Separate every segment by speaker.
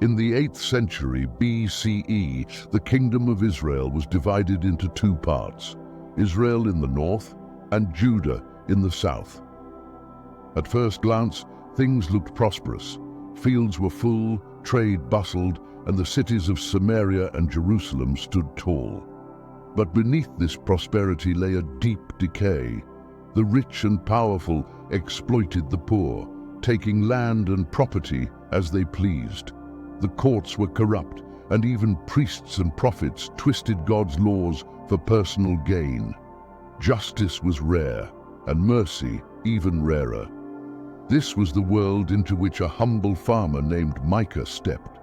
Speaker 1: In the 8th century BCE, the kingdom of Israel was divided into two parts, Israel in the north and Judah in the south. At first glance, things looked prosperous. Fields were full, trade bustled, and the cities of Samaria and Jerusalem stood tall. But beneath this prosperity lay a deep decay. The rich and powerful exploited the poor, taking land and property as they pleased. The courts were corrupt, and even priests and prophets twisted God's laws for personal gain. Justice was rare, and mercy even rarer. This was the world into which a humble farmer named Micah stepped.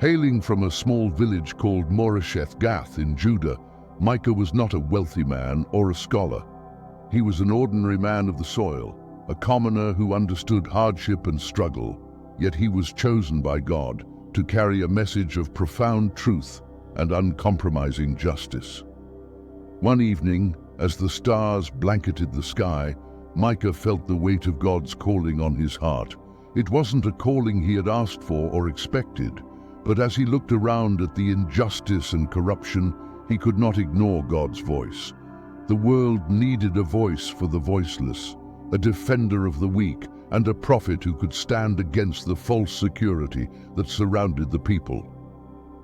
Speaker 1: Hailing from a small village called Moresheth Gath in Judah, Micah was not a wealthy man or a scholar. He was an ordinary man of the soil, a commoner who understood hardship and struggle, yet he was chosen by God to carry a message of profound truth and uncompromising justice. One evening, as the stars blanketed the sky, Micah felt the weight of God's calling on his heart. It wasn't a calling he had asked for or expected, but as he looked around at the injustice and corruption, he could not ignore God's voice. The world needed a voice for the voiceless, a defender of the weak, and a prophet who could stand against the false security that surrounded the people.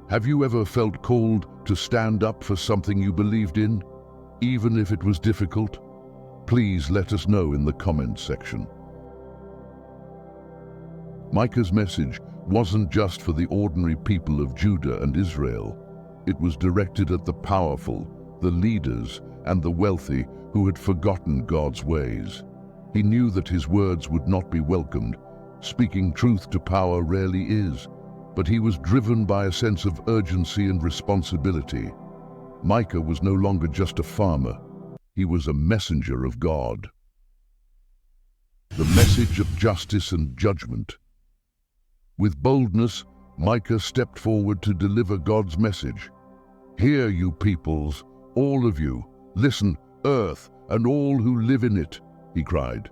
Speaker 1: Have you ever felt called to stand up for something you believed in, even if it was difficult? Please let us know in the comments section. Micah's message wasn't just for the ordinary people of Judah and Israel. It was directed at the powerful, the leaders, and the wealthy who had forgotten God's ways. He knew that his words would not be welcomed. Speaking truth to power rarely is, but he was driven by a sense of urgency and responsibility. Micah was no longer just a farmer. He was a messenger of God. The message of justice and judgment. With boldness, Micah stepped forward to deliver God's message. "Hear, you peoples, all of you. Listen, earth, and all who live in it," he cried.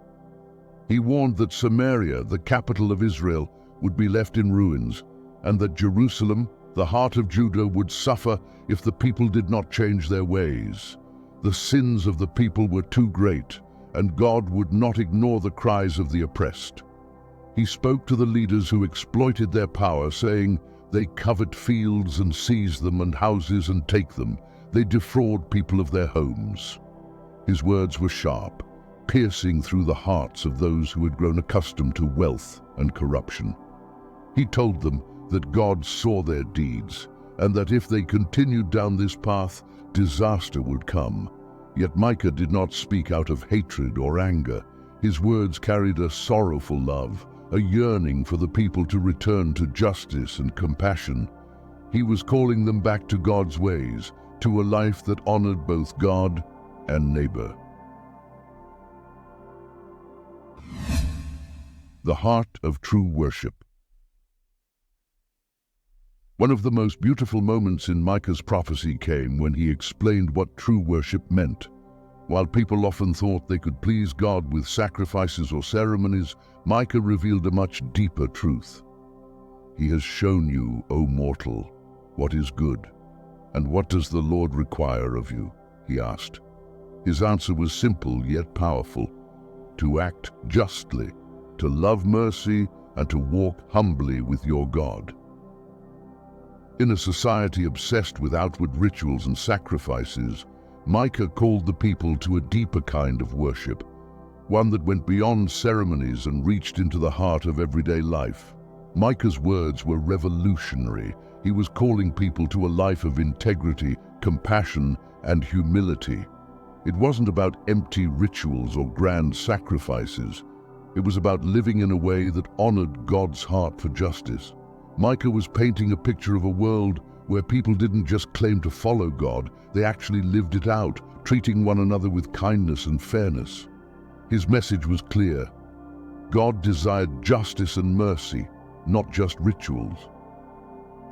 Speaker 1: He warned that Samaria, the capital of Israel, would be left in ruins, and that Jerusalem, the heart of Judah, would suffer if the people did not change their ways. The sins of the people were too great, and God would not ignore the cries of the oppressed. He spoke to the leaders who exploited their power, saying, "They covet fields and seize them, and houses and take them. They defraud people of their homes." His words were sharp, piercing through the hearts of those who had grown accustomed to wealth and corruption. He told them that God saw their deeds, and that if they continued down this path, disaster would come. Yet Micah did not speak out of hatred or anger. His words carried a sorrowful love, a yearning for the people to return to justice and compassion. He was calling them back to God's ways, to a life that honored both God and neighbor. The heart of true worship. One of the most beautiful moments in Micah's prophecy came when he explained what true worship meant. While people often thought they could please God with sacrifices or ceremonies, Micah revealed a much deeper truth. "He has shown you, O mortal, what is good. And what does the Lord require of you?" he asked. His answer was simple yet powerful: to act justly, to love mercy, and to walk humbly with your God. In a society obsessed with outward rituals and sacrifices, Micah called the people to a deeper kind of worship, one that went beyond ceremonies and reached into the heart of everyday life. Micah's words were revolutionary. He was calling people to a life of integrity, compassion, and humility. It wasn't about empty rituals or grand sacrifices. It was about living in a way that honored God's heart for justice. Micah was painting a picture of a world where people didn't just claim to follow God, they actually lived it out, treating one another with kindness and fairness. His message was clear. God desired justice and mercy, not just rituals.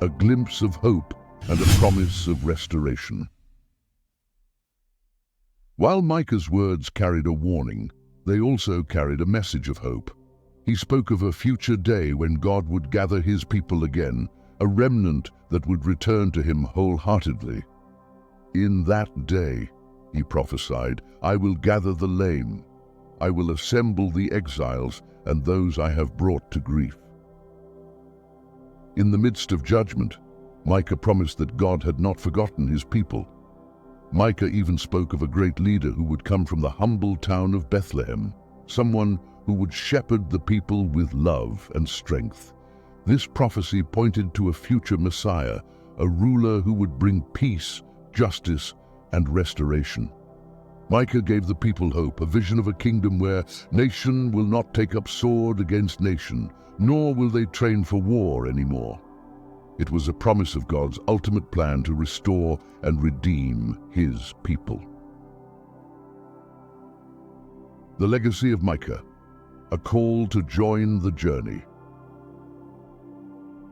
Speaker 1: A glimpse of hope and a promise of restoration. While Micah's words carried a warning, they also carried a message of hope. He spoke of a future day when God would gather his people again, a remnant that would return to him wholeheartedly. In that day, he prophesied, I will gather the lame. I will assemble the exiles and those I have brought to grief. In the midst of judgment, Micah promised that God had not forgotten his people. Micah even spoke of a great leader who would come from the humble town of Bethlehem, someone who would shepherd the people with love and strength. This prophecy pointed to a future Messiah, a ruler who would bring peace, justice, and restoration. Micah gave the people hope, a vision of a kingdom where nation will not take up sword against nation, nor will they train for war anymore. It was a promise of God's ultimate plan to restore and redeem his people. The legacy of Micah, a call to join the journey.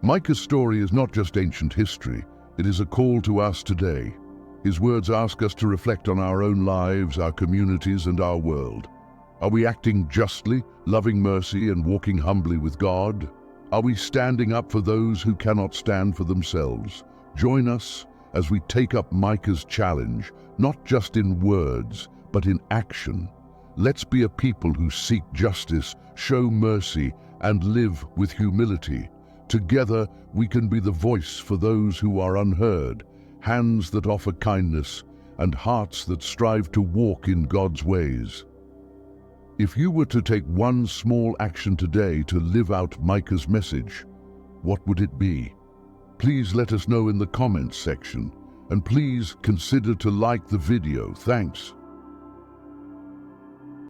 Speaker 1: Micah's story is not just ancient history, it is a call to us today. His words ask us to reflect on our own lives, our communities, and our world. Are we acting justly, loving mercy, and walking humbly with God? Are we standing up for those who cannot stand for themselves? Join us as we take up Micah's challenge, not just in words, but in action. Let's be a people who seek justice, show mercy, and live with humility. Together, we can be the voice for those who are unheard, hands that offer kindness, and hearts that strive to walk in God's ways. If you were to take one small action today to live out Micah's message, what would it be? Please let us know in the comments section, and please consider to like the video. Thanks.